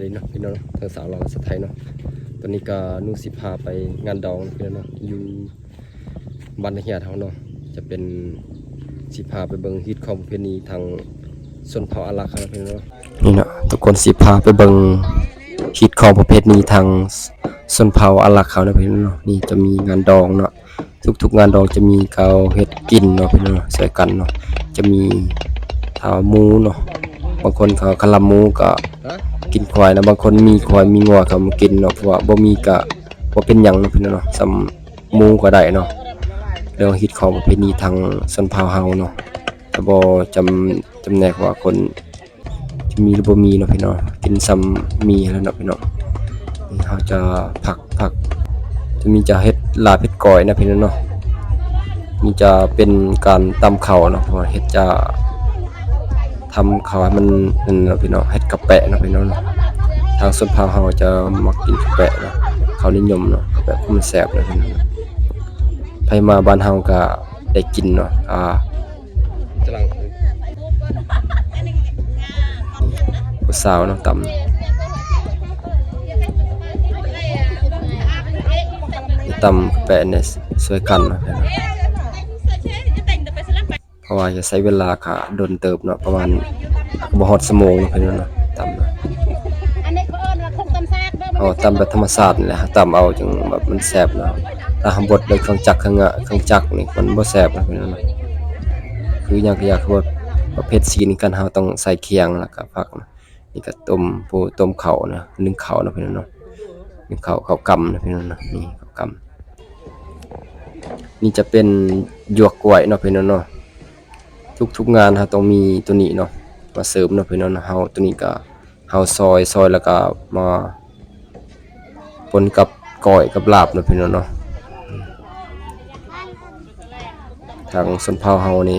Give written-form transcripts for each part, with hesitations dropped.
ดีเนาะพี่น้องทางสาวเราสไทยเนาะตอนนี้ก็นุ่งสิพาไปงานดองพี่น้องเนาะอยู่บ้านเฮียเฮาเนาะจะเป็นสิพาไปเบิ่งฮิตของประเพณีทางชนเผ่าอารักครับพี่น้องเนาะนี่เนาะทุกคนสิพาไปเบิ่งฮิตของประเพณีทางชนเผ่าอารักเขาเนาะพี่น้องเนาะนี่จะมีงานดองเนาะทุกๆงานดองจะมีเกาเฮ็ดกินเนาะพี่น้องใส่กันเนาะจะมีหมูเนาะบางคนเขาคลำหมูก็กินควายนะบางคนมีควายมีงัวเขามากินเนาะเพราะว่าบ่มีก็บ่เป็นหยังเนาะพี่น้องเนาะสำหมูก็ได้เนาะเรื่องฮิตของประเพณีทางชนเผ่าเฮาเนาะแต่บ่จำแนกว่าคนจะมีหรือบ่มีเนาะพี่น้องกินซ้ำมีแล้วเนาะพี่น้องนี่เฮาจะผักจะมีจะเฮ็ดลาบเฮ็ดก้อยนะพี่น้องเนาะมีจะเป็นการตำข้าวเนาะเพราะว่าเฮ็ดจะทำข้าวให้มันนั่นเนาะพี่น้องเฮ็ดกะแปะเนาะพี่น้องเนาะทางชนเผ่าเฮาจะมักกินกะแปะเนาะเขานิยมเนาะกะแปะมันแซ่บเนาะพี่น้องไปมาบ้านเฮาก็ได้กินเนาะจะลังผู้สาวเนาะตำแปะเนี่ยสวยกันเนาะเพราะว่าจะใช้เวลาค่ะโดนเติบเนาะประมาณบ่ฮอดชั่วโมงเนาะเพิ่นเนาะตำเนาะเอาตำแบบธรรมชาตินี่แหละตำเอาจังแบบมันแซ่บเนาะถ้าทำบดด้วยเครื่องจักรเครื่องจักรนี่มันบ่แซ่บเนาะเพิ่นเนาะคืออย่างที่อยากว่าประเภทซีนกันเฮาต้องใส่เคียงแล้วก็ผักนี่ก็ต้มข้าวนะนึ่งข้าวเนาะเพิ่นเนาะนึ่งข้าวกำนะเพิ่นเนาะนี่ข้าวกำนี่จะเป็นหยวกกล้วยเนาะพี่น้องเนาะทุกงานเฮาต้องมีตัวนี้เนาะมาเสริมเนาะพี่น้องเนาะเฮาตัวนี้ก็เฮาซอยแล้วก็มาปนกับก้อยกับลาบเนาะพี่น้องเนาะทางชนเผ่าเฮานี่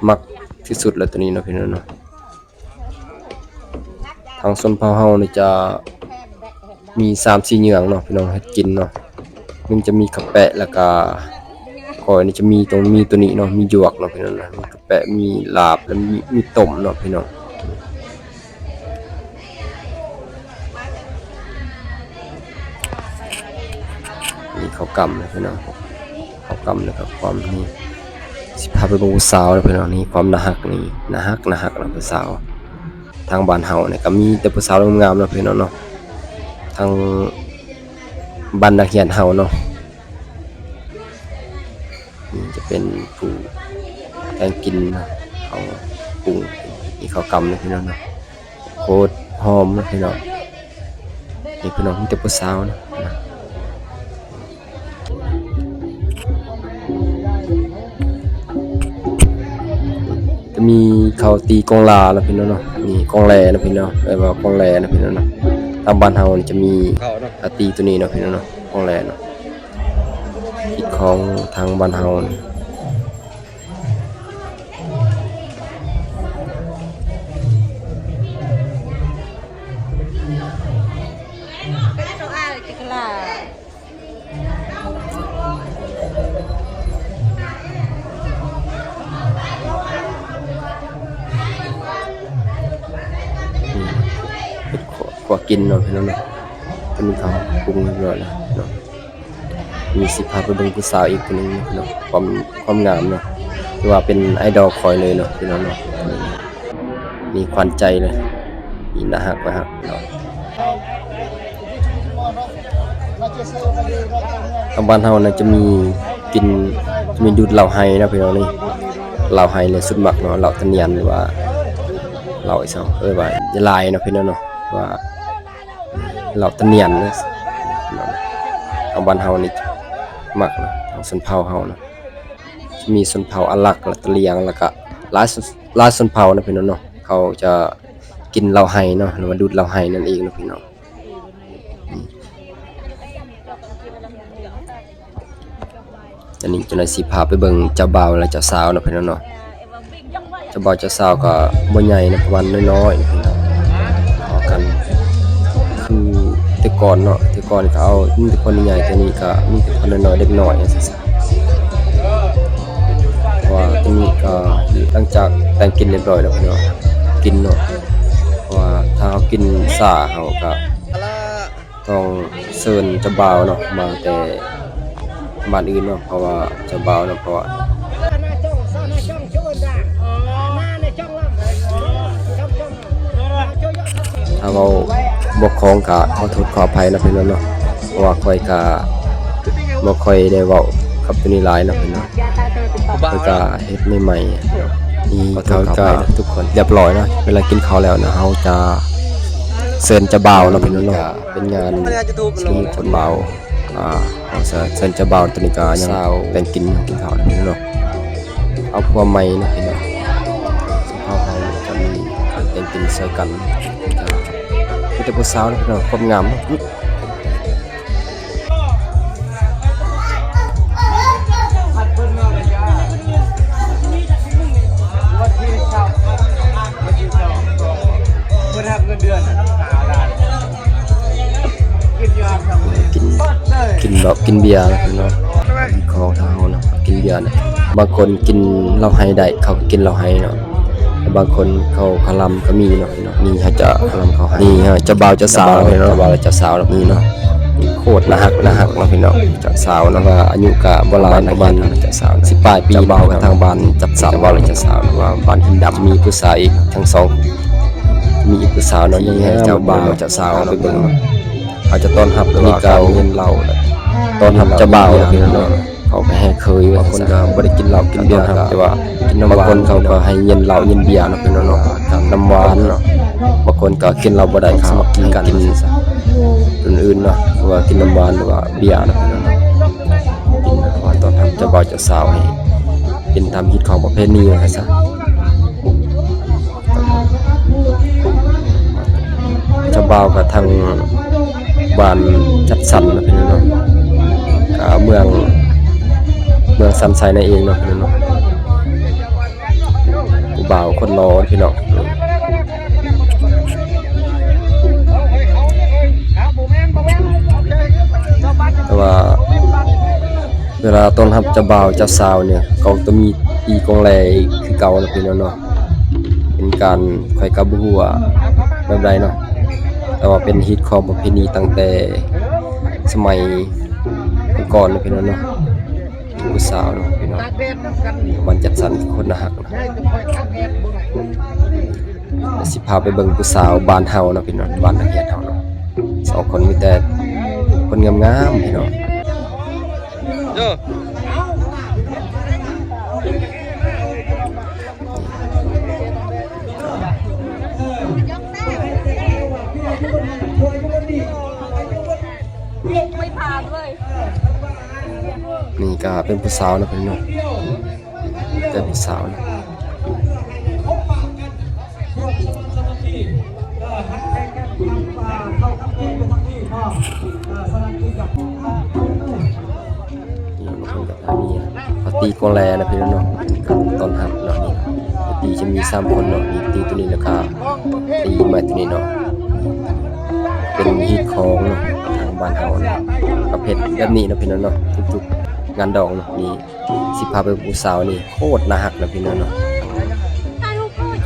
มักที่สุดแล้วตัวนี้เนาะพี่น้องเนาะทางชนเผ่าเฮานี่จะมี 3-4 อย่างเนาะพี่น้องเฮ็ดกินเนาะมันจะมีกะแปะแล้วก็ก้อยนี่จะมีตัวนี้เนาะมีหยวกเนาะพี่น้องเนาะมีกะแปะมีลาบแล้วมีต้มเนาะพี่น้องนี่ข้าวกำนะพี่น้องข้าวกำนะครับความนี่สิพาไปเบิ่งผู้สาวนะพี่น้องนี่ความน่าฮักนี่น่าฮักนะผู้สาวทางบ้านเฮาเนี่ยก็มีแต่ผู้สาวงามๆเนาะพี่น้องเนาะทางบ้านนักเรียนเฮาเนาะนี่จะเป็นผู้แกงกินเขาปรุงนี่ข้าวกำนะพี่น้องเนาะโคตรหอมนะพี่น้องนี่พี่น้องมีแต่ผู้สาวนะจะมีเขาตีกองลาแล้วพี่น้องเนาะนี่กองแลนะพี่น้องเรียกว่ากองแลนะพี่น้องเนาะทางบ้านเฮาจะมีตีตัวนี้เนาะพี่น้องเนาะกองแลเนาะอีกของทางบ้านเฮากว่ากินเนาะพี่น้องเนาะก็มีเขาปรุงเรียบร้อยแล้วเนาะมีสิพาไปเบิ่งผู้สาวอีกคนนึงเนาะความงามเนาะคือว่าเป็นไอดอลคอยเลยเนาะพี่น้องเนาะมีขวัญใจเลยนี่นะฮักนะฮะเนาะทางบ้านเฮาน่ะจะมีกินจะมีดูดเหล้าไห้นะพี่น้องนี่เหล้าไห้เลยสุดมักเนาะเหล้าตะเนียนหรือว่าเหล้าไอ้ซ้อว่ายาลายเนาะพี่น้องเนาะว่าเหล้าตะเนียนนะทางบ้านเฮานี่มักเนาะทางชนเผ่าเฮาเนาะมีชนเผ่าอารักและตะเลียงแล้วก็หลายชนเผ่านะพี่น้องเนาะเขาจะกินเหล้าไห้เนาะหรือว่าดูดเหล้าไห้นั่นเองนะพี่น้องอันนี้จะได้สิพาไปเบิ่งเจ้าบ่าวและเจ้าสาวนะพี่น้องเนาะเจ้าบ่าวเจ้าสาวก็บ่ใหญ่นะประมาณน้อยๆพี่น้องพอกันคือแต่ก่อนเนาะแต่ก่อนเขาเอามีแต่คนใหญ่ตัวนี้ก็มีแต่คนน้อยๆเด็กน้อยจังซี่เพราะว่าตัวนี้ก็หลังจากแต่งกินเรียบร้อยแล้วพี่น้องกินเนาะ เพราะว่าถ้าเขากินซ่าเขาก็ต้องเชิญเจ้าบ่าวเนาะมาแต่บ้านอื่นเนาะเพราะว่าเจ้าบ่าวเนาะเพราะว่าถ้าเราบกครองก็ขอโทษขออภัยนะพี่น้องเนาะเพราะว่าค่อยก็บ่ค่อยได้เว้ากับตัวนี้หลายนะพี่น้องค่อยก็เฮ็ดใหม่ๆนี่เขาก็ทุกคนเรียบร้อยเนาะเวลากินข้าวแล้วนะเฮาจะเชิญเจ้าบ่าวเนาะพี่น้องเนาะเป็นงานซึ่งเจ้าบ่าวเฮาจะเชิญเจ้าบ่าวตัวนี้ก็ยังเป็นกินข้าวนะพี่น้องเนาะเอาพวกใหม่นะพี่น้องสุภาพไทยจะมีการแต่งกินใส่กันมีแต่ผู้สาวนะพี่น้องความงามเนาะกินแบบกินเบียร์นะพี่น้องของทางเฮาเนาะกินเบียร์นะบางคนกินเหล้าไฮได้เขาก็กินเหล้าไฮเนาะบางคนเขาคลำก็มีเนาะพี่น้องนี่ฮะจะคลำเขาให้นี่ฮะเจ้าบ่าวเจ้าสาวเนาะเจ้าบ่าวเจ้าสาวแบบนี้เนาะโคตรน่าฮักเนาะพี่น้องเจ้าสาวนะว่าอายุก็บ่หลายประมาณเจ้าสาว10ปลายปีเจ้าบ่าวกับทางบ้านจับสาวบ่าวและเจ้าสาวว่าบ้านหินดำมีผู้ชายอีกทั้งสองมีอีกผู้สาวเนาะนี่ให้เจ้าบ่าวเจ้าสาวเนาะไปเบิ่งอาจจะต้อนรับมีการเงินเหล้าต้อนรับเจ้าบ่าวพี่น้องเขาไปให้เคยบางคนก็บ่ได้กินเหล้ากินเบียร์ครับแต่ว่ากินน้ำบางคนเขาก็ให้เย็นเหล้าเย็นเบียร์เนาะพี่น้องเนาะน้ำหวานเนาะบางคนก็กินเหล้าบ่ได้สมัครกินกันอื่นๆเนาะหรือว่ากินน้ำหวานหรือว่าเบียร์เนาะพี่น้องเนาะกินเพราะว่าต้อนรับเจ้าบ่าวเจ้าสาวให้เป็นตามฮิตของประเพณีว่าซั่นซะเจ้าบ่าวก็ทางบ้านจัดสรรนะพี่น้องเนาะเมืองสันไซนั่นเองเนาะพี่น้องผู้บ่าวคนรอพี่น้องแต่ว่าเวลาต้อนรับเจ้าบ่าวเจ้าสาวเนี่ยเขาต้องมีตีกองแลคือเก่านะพี่น้องเนาะเป็นการค่อยกับบ่ฮู้ว่าแบบใดเนาะแต่ว่าเป็นฮิตของประเพณีตั้งแต่สมัยก่อนนะพี่น้องเนาะผู้สาวเนาะพี่น้องวันจัดสรรคนน่าฮักนะสิพาไปเบิ่งผู้สาวบ้านเฮาเนาะพี่น้องบ้านนักเรียนเฮาเนาะสองคนมีแต่คนงามๆพี่น้องไม่ผ่านเลย นี่ก็เป็นผู้สาวนะพี่น้องเป็นผู้สาวนะนี่บางคนกับมีเขาตีกองแลนะพี่น้องเนาะการต้อนรับเนาะนี่ตีจะมี3คนเนาะนี่ตีตัวนี้แล้วก็ตีไม้ตัวนี้เนาะเป็นฮีตของเนาะทางบ้านเฮาเนาะประเภทแบบนี้นะพี่น้องเนาะทุกๆงานดองเนาะนี่สิพาไปผู้สาวนี่โคตรน่าฮักนะพี่น้องเนาะ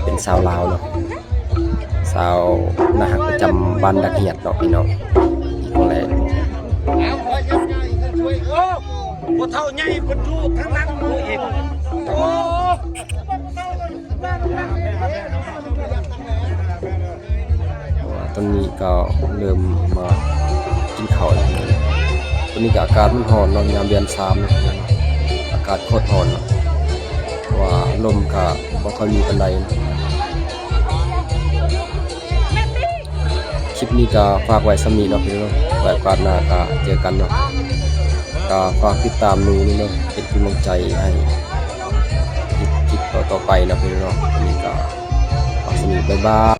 เป็นสาวลาวเนาะสาวน่าฮักประจำบ้านดักเหียดเนาะพี่น้องอีกคนแรกบ่เท่าใหญ่เพิ่นลูกทั้งหลังมืออีกโอ้ตอนนี้ก็เริ่มมากินข้าวแล้วตอนนี้ก็อากาศมันร้อนเนาะยามเดือน3เนาะอากาศโคตรร้อนเนาะว่าลมก็บ่ค่อยมีปานใดคลิปนี้ก็ฝากไว้สำนี้เนาะพี่น้องไว้โอกาสหน้าก็เจอกันเนาะก็ฝากติดตามนูนี่เนาะเป็นกำลังใจให้คลิปต่อไปนะพี่น้องวันนี้ก็ฝากสำนี้บ๊ายบาย